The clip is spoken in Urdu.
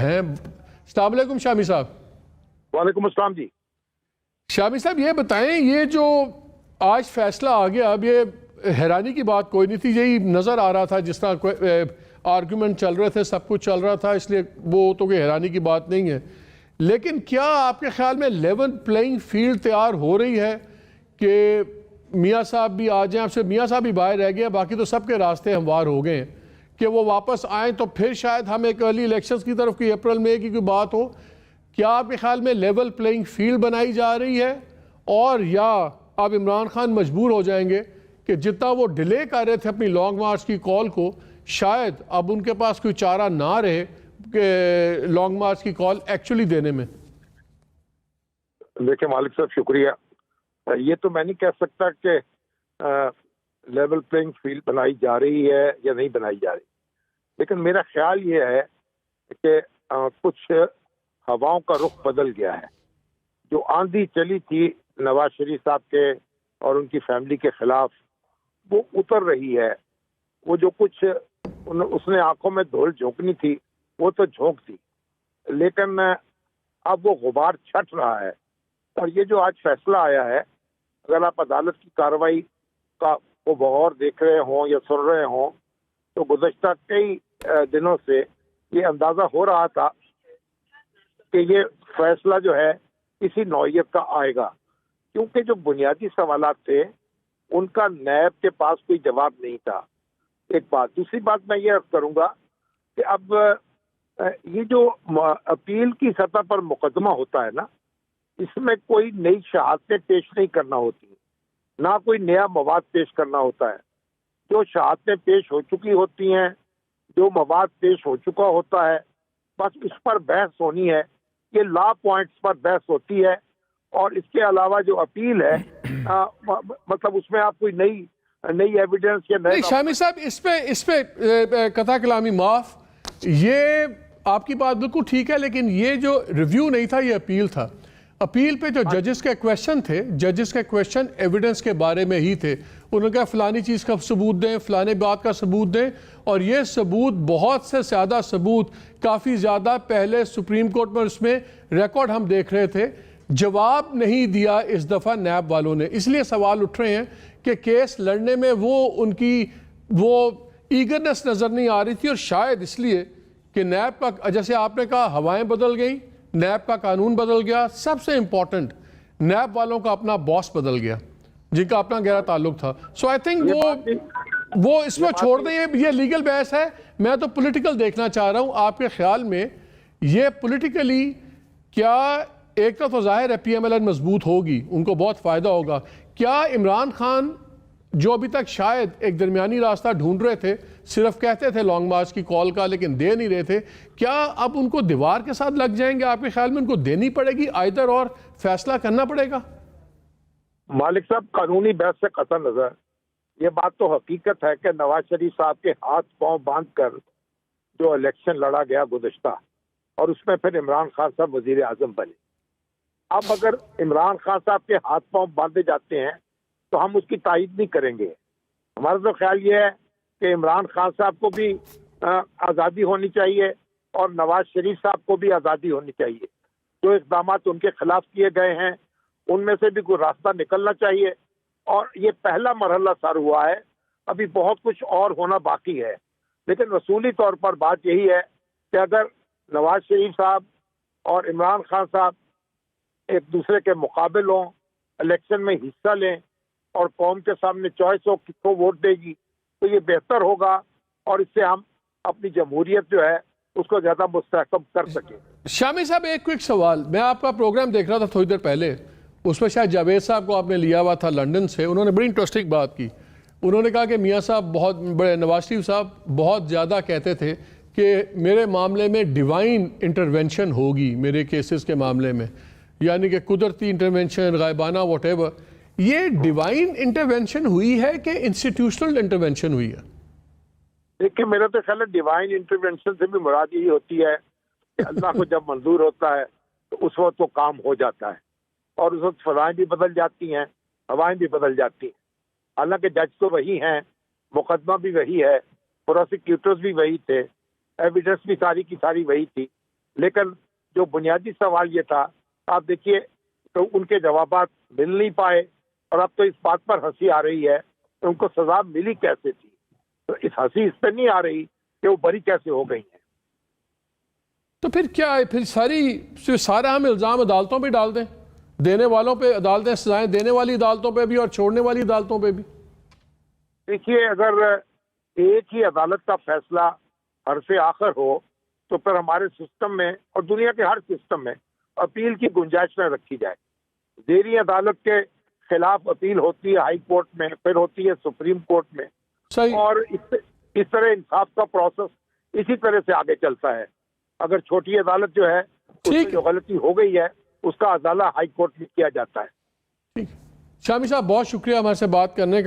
ہیں۔ السلام علیکم شامی صاحب۔ وعلیکم السلام جی۔ شامی صاحب یہ بتائیں، یہ جو آج فیصلہ آ گیا، اب یہ حیرانی کی بات کوئی نہیں تھی، یہی نظر آ رہا تھا جس طرح آرگومنٹ چل رہے تھے، سب کچھ چل رہا تھا، اس لیے وہ تو کوئی حیرانی کی بات نہیں ہے۔ لیکن کیا آپ کے خیال میں لیول پلینگ فیلڈ تیار ہو رہی ہے کہ میاں صاحب بھی آ جائیں؟ اب سے میاں صاحب بھی باہر رہ گئے، باقی تو سب کے راستے ہموار ہو گئے ہیں کہ وہ واپس آئیں تو پھر شاید ہم ایک ارلی الیکشنز کی طرف کوئی اپریل مئی کی کوئی بات ہو۔ کیا آپ کے خیال میں لیول پلینگ فیلڈ بنائی جا رہی ہے، اور یا اب عمران خان مجبور ہو جائیں گے کہ جتنا وہ ڈیلے کر رہے تھے اپنی لانگ مارچ کی کال کو، شاید اب ان کے پاس کوئی چارہ نہ رہے کہ لانگ مارچ کی کال ایکچولی دینے میں؟ دیکھیں مالک صاحب، شکریہ۔ یہ تو میں نہیں کہہ سکتا کہ لیول پلینگ فیلڈ بنائی جا رہی ہے یا نہیں بنائی جا رہی، لیکن میرا خیال یہ ہے کہ کچھ ہواؤں کا رخ بدل گیا ہے۔ جو آندھی چلی تھی نواز شریف صاحب کے اور ان کی فیملی کے خلاف، وہ اتر رہی ہے۔ وہ جو کچھ اس نے آنکھوں میں دھول جھونکنی تھی وہ تو جھونک دی، لیکن اب وہ غبار چھٹ رہا ہے۔ اور یہ جو آج فیصلہ آیا ہے، اگر آپ عدالت کی کارروائی کو بغور دیکھ رہے ہوں یا سن رہے ہوں، تو گزشتہ کئی دنوں سے یہ اندازہ ہو رہا تھا کہ یہ فیصلہ جو ہے کسی نوعیت کا آئے گا، کیونکہ جو بنیادی سوالات تھے ان کا نیب کے پاس کوئی جواب نہیں تھا۔ ایک بات۔ دوسری بات میں یہ عرض کروں گا کہ اب یہ جو اپیل کی سطح پر مقدمہ ہوتا ہے نا، اس میں کوئی نئی شہادتیں پیش نہیں کرنا ہوتی، نہ کوئی نیا مواد پیش کرنا ہوتا ہے۔ جو شہادتیں پیش ہو چکی ہوتی ہیں، جو مواد پیش ہو چکا ہوتا ہے، بس اس پر بحث ہونی ہے۔ یہ لا پوائنٹس پر بحث ہوتی ہے، اور اس کے علاوہ جو اپیل ہے مطلب اس میں آپ کوئی نئی ایویڈنس یا نئے... شامی صاحب اس پہ قطع کلامی معاف، یہ آپ کی بات بالکل ٹھیک ہے، لیکن یہ جو ریویو نہیں تھا، یہ اپیل تھا۔ اپیل پہ جو ججز کے کویشچن تھے، ججز کے کویشچن ایویڈنس کے بارے میں ہی تھے۔ انہوں نے کہا فلانی چیز کا ثبوت دیں، فلانے بات کا ثبوت دیں، اور یہ ثبوت بہت سے زیادہ ثبوت کافی زیادہ پہلے سپریم کورٹ میں اس میں ریکارڈ ہم دیکھ رہے تھے۔ جواب نہیں دیا اس دفعہ نیب والوں نے، اس لیے سوال اٹھ رہے ہیں کہ کیس لڑنے میں ان کی وہ ایگرنس نظر نہیں آ رہی تھی، اور شاید اس لیے کہ نیب کا، جیسے آپ نے کہا، ہوائیں بدل گئیں، نیب کا قانون بدل گیا، سب سے امپورٹنٹ نیب والوں کا اپنا باس بدل گیا جن کا اپنا گہرا تعلق تھا۔ سو آئی تھنک وہ اس میں چھوڑ دیں، یہ لیگل بحث ہے، میں تو پولیٹیکل دیکھنا چاہ رہا ہوں۔ آپ کے خیال میں یہ پولیٹیکلی کیا، ایک تو ظاہر ہے پی ایم ایل این مضبوط ہوگی، ان کو بہت فائدہ ہوگا، کیا عمران خان جو ابھی تک شاید ایک درمیانی راستہ ڈھونڈ رہے تھے، صرف کہتے تھے لانگ مارچ کی کال کا لیکن دے نہیں رہے تھے، کیا اب ان کو دیوار کے ساتھ لگ جائیں گے؟ آپ کے خیال میں ان کو دینی پڑے گی آئدر، اور فیصلہ کرنا پڑے گا؟ مالک صاحب، قانونی بحث سے قطع نظر یہ بات تو حقیقت ہے کہ نواز شریف صاحب کے ہاتھ پاؤں باندھ کر جو الیکشن لڑا گیا گزشتہ، اور اس میں پھر عمران خان صاحب وزیر اعظم بنے، اب اگر عمران خان صاحب کے ہاتھ پاؤں باندھے جاتے ہیں تو ہم اس کی تائید نہیں کریں گے۔ ہمارا تو خیال یہ ہے کہ عمران خان صاحب کو بھی آزادی ہونی چاہیے، اور نواز شریف صاحب کو بھی آزادی ہونی چاہیے۔ جو اقدامات ان کے خلاف کیے گئے ہیں ان میں سے بھی کوئی راستہ نکلنا چاہیے، اور یہ پہلا مرحلہ سر ہوا ہے، ابھی بہت کچھ اور ہونا باقی ہے۔ لیکن رسولی طور پر بات یہی ہے کہ اگر نواز شریف صاحب اور عمران خان صاحب ایک دوسرے کے مقابل ہوں، الیکشن میں حصہ لیں، اور قوم کے سامنے چوائس ہو کس کو ووٹ دے گی، تو یہ بہتر ہوگا، اور اس سے ہم اپنی جمہوریت جو ہے اس کو زیادہ مستحکم کر سکیں۔ شامی صاحب ایک کوئک سوال، میں آپ کا پروگرام دیکھ رہا تھا تھوڑی دیر پہلے، اس میں شاید جاوید صاحب کو آپ نے لیا ہوا تھا لنڈن سے، انہوں نے بڑی انٹرسٹنگ بات کی۔ انہوں نے کہا کہ میاں صاحب بہت بڑے، نواز شریف صاحب بہت زیادہ کہتے تھے کہ میرے معاملے میں ڈیوائن انٹرونشن ہوگی، میرے کیسز کے معاملے میں، یعنی کہ قدرتی انٹرونشن، غائبانہ واٹ ایور۔ یہ ڈیوائن انٹرونشن ہوئی ہے کہ انسٹیٹیوشنل انٹرونشن ہوئی ہے؟ دیکھیں، میرا تو خیال ہے ڈیوائن انٹرونشن سے بھی مراد یہی ہوتی ہے کہ اللہ کو جب منظور ہوتا ہے تو اس وقت وہ کام ہو جاتا ہے، اور اس وقت فضائیں بھی بدل جاتی ہیں، ہوائیں بھی بدل جاتی ہیں۔ حالانکہ جج تو وہی ہیں، مقدمہ بھی وہی ہے، پروسیکیوٹرز بھی وہی تھے، ایویڈنس بھی ساری کی ساری وہی تھی، لیکن جو بنیادی سوال یہ تھا، آپ دیکھیے تو ان کے جوابات مل نہیں پائے، اور اب تو اس بات پر ہنسی آ رہی ہے کہ ان کو سزا ملی کیسے تھی. تو اس ہنسی اس پہ نہیں آ رہی کہ وہ بری کیسے ہو گئی ہیں. تو پھر کیا ہے؟ پھر سارا ہم الزام عدالتوں پہ ڈال دیں، دینے والوں پہ عدالتیں سزائیں دینے والی عدالتوں پہ بھی اور چھوڑنے والی عدالتوں پہ بھی. دیکھیے اگر ایک ہی عدالت کا فیصلہ حرف آخر ہو تو پھر ہمارے سسٹم میں اور دنیا کے ہر سسٹم میں اپیل کی گنجائش نہ رکھی جائے. زیریں عدالت کے خلاف اپیل ہوتی ہے ہائی کورٹ میں، پھر ہوتی ہے سپریم کورٹ میں، صحیح. اور اس طرح انصاف کا پروسیس اسی طرح سے آگے چلتا ہے. اگر چھوٹی عدالت جو ہے اس میں ٹھیک جو غلطی ہو گئی ہے اس کا ازالہ ہائی کورٹ میں کیا جاتا ہے. ٹھیک. شامی صاحب بہت شکریہ ہمارے سے بات کرنے کا.